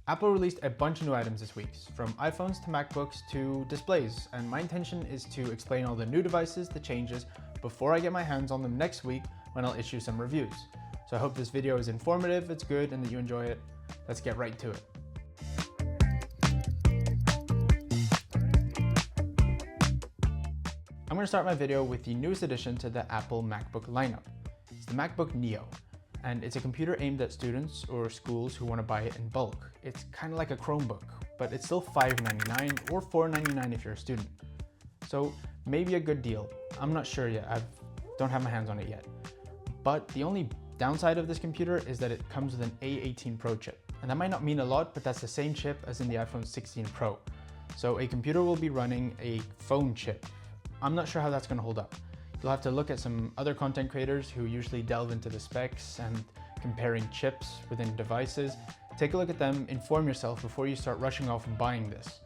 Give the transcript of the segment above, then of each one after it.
Apple released a bunch of new items this week, from iPhones to MacBooks to displays, and my intention is to explain all the new devices, the changes, before I get my hands on them next week when I'll issue some reviews. So I hope this video is informative, it's good, and that you enjoy it. Let's get right to it. I'm going to start my video with the newest addition to the Apple MacBook lineup. It's the MacBook Neo. And it's a computer aimed at students or schools who want to buy it in bulk. It's kind of like a Chromebook, but it's still $599 or $499 if you're a student. So maybe a good deal. I'm not sure yet. I don't have my hands on it yet. But the only downside of this computer is that it comes with an A18 Pro chip. And that might not mean a lot, but that's the same chip as in the iPhone 16 Pro. So a computer will be running a phone chip. I'm not sure how that's going to hold up. You'll have to look at some other content creators who usually delve into the specs and comparing chips within devices. Take a look at them, inform yourself before you start rushing off and buying this.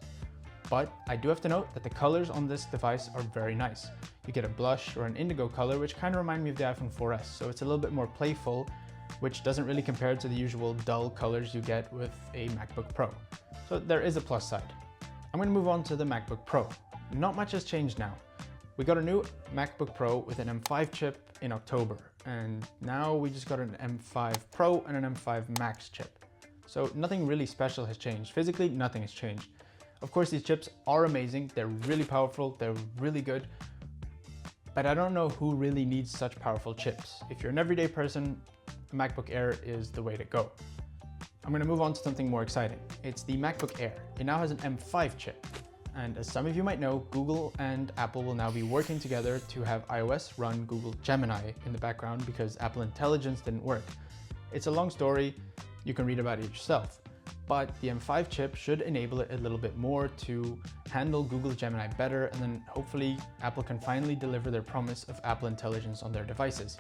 But I do have to note that the colors on this device are very nice. You get a blush or an indigo color, which kind of remind me of the iPhone 4S, so it's a little bit more playful, which doesn't really compare to the usual dull colors you get with a MacBook Pro. So there is a plus side. I'm going to move on to the MacBook Pro. Not much has changed now. We got a new MacBook Pro with an M5 chip in October, and now we just got an M5 Pro and an M5 Max chip. So nothing really special has changed. Physically, nothing has changed. Of course, these chips are amazing. They're really powerful. They're really good. But I don't know who really needs such powerful chips. If you're an everyday person, a MacBook Air is the way to go. I'm going to move on to something more exciting. It's the MacBook Air. It now has an M5 chip. And as some of you might know, Google and Apple will now be working together to have iOS run Google Gemini in the background because Apple Intelligence didn't work. It's a long story, you can read about it yourself. But the M5 chip should enable it a little bit more to handle Google Gemini better, and then hopefully Apple can finally deliver their promise of Apple Intelligence on their devices.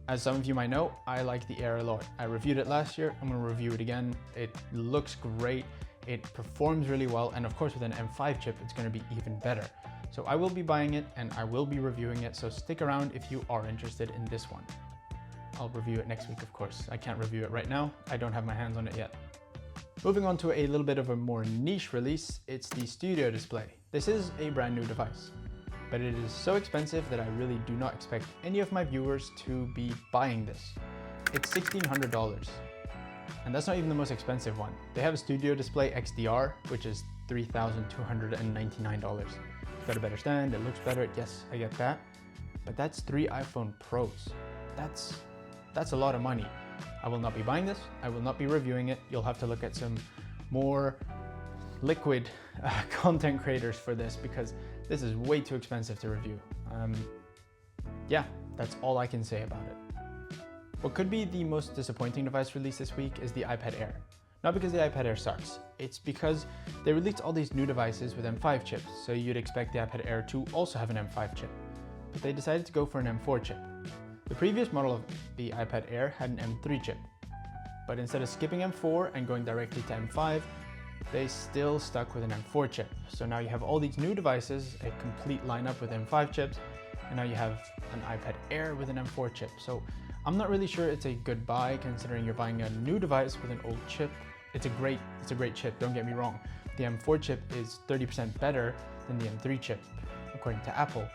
As some of you might know, I like the Air a lot. I reviewed it last year, I'm going to review it again. It looks great. It performs really well, and of course with an M5 chip, it's going to be even better. So I will be buying it and I will be reviewing it, so stick around if you are interested in this one. I'll review it next week, of course. I can't review it right now. I don't have my hands on it yet. Moving on to a little bit of a more niche release, it's the Studio Display. This is a brand new device, but it is so expensive that I really do not expect any of my viewers to be buying this. It's $1,600. And that's not even the most expensive one. They have a Studio Display XDR, which is $3,299. Got a better stand, it looks better, yes, I get that. But that's 3 iPhone Pros. That's a lot of money. I will not be buying this, I will not be reviewing it. You'll have to look at some more liquid content creators for this because this is way too expensive to review. Yeah, that's all I can say about it. What could be the most disappointing device released this week is the iPad Air. Not because the iPad Air sucks, it's because they released all these new devices with M5 chips, so you'd expect the iPad Air to also have an M5 chip. But they decided to go for an M4 chip. The previous model of the iPad Air had an M3 chip, but instead of skipping M4 and going directly to M5, they still stuck with an M4 chip. So now you have all these new devices, a complete lineup with M5 chips, and now you have an iPad Air with an M4 chip. So I'm not really sure it's a good buy considering you're buying a new device with an old chip. It's a great chip, don't get me wrong. The M4 chip is 30% better than the M3 chip, according to Apple.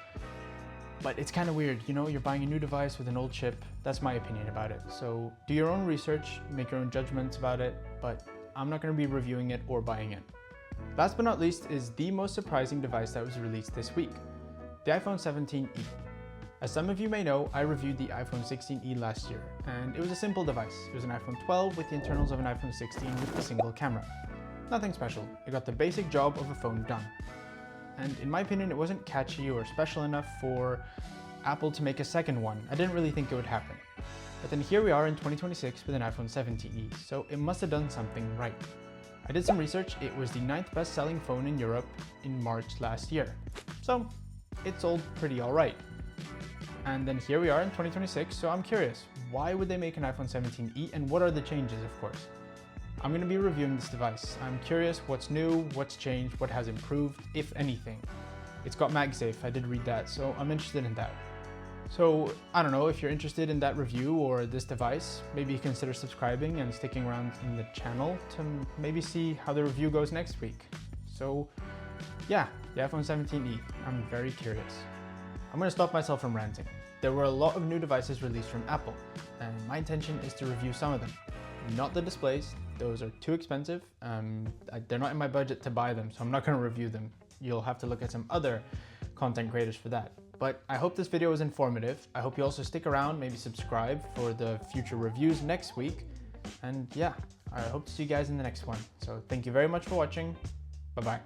But it's kind of weird, you know, you're buying a new device with an old chip. That's my opinion about it. So do your own research, make your own judgments about it, but I'm not going to be reviewing it or buying it. Last but not least is the most surprising device that was released this week, the iPhone 17e. As some of you may know, I reviewed the iPhone 16e last year, and it was a simple device. It was an iPhone 12 with the internals of an iPhone 16 with a single camera. Nothing special, it got the basic job of a phone done. And in my opinion, it wasn't catchy or special enough for Apple to make a second one. I didn't really think it would happen. But then here we are in 2026 with an iPhone 17e, so it must have done something right. I did some research, it was the 9th best-selling phone in Europe in March last year. So it sold pretty alright. And then here we are in 2026, so I'm curious, why would they make an iPhone 17e and what are the changes, of course? I'm going to be reviewing this device. I'm curious what's new, what's changed, what has improved, if anything. It's got MagSafe, I did read that, so I'm interested in that. So I don't know, if you're interested in that review or this device, maybe consider subscribing and sticking around in the channel to maybe see how the review goes next week. So yeah, the iPhone 17e, I'm very curious. I'm gonna stop myself from ranting. There were a lot of new devices released from Apple, and my intention is to review some of them. Not the displays, those are too expensive. They're not in my budget to buy them, so I'm not gonna review them. You'll have to look at some other content creators for that. But I hope this video was informative. I hope you also stick around, maybe subscribe for the future reviews next week. And yeah, I hope to see you guys in the next one. So thank you very much for watching. Bye-bye.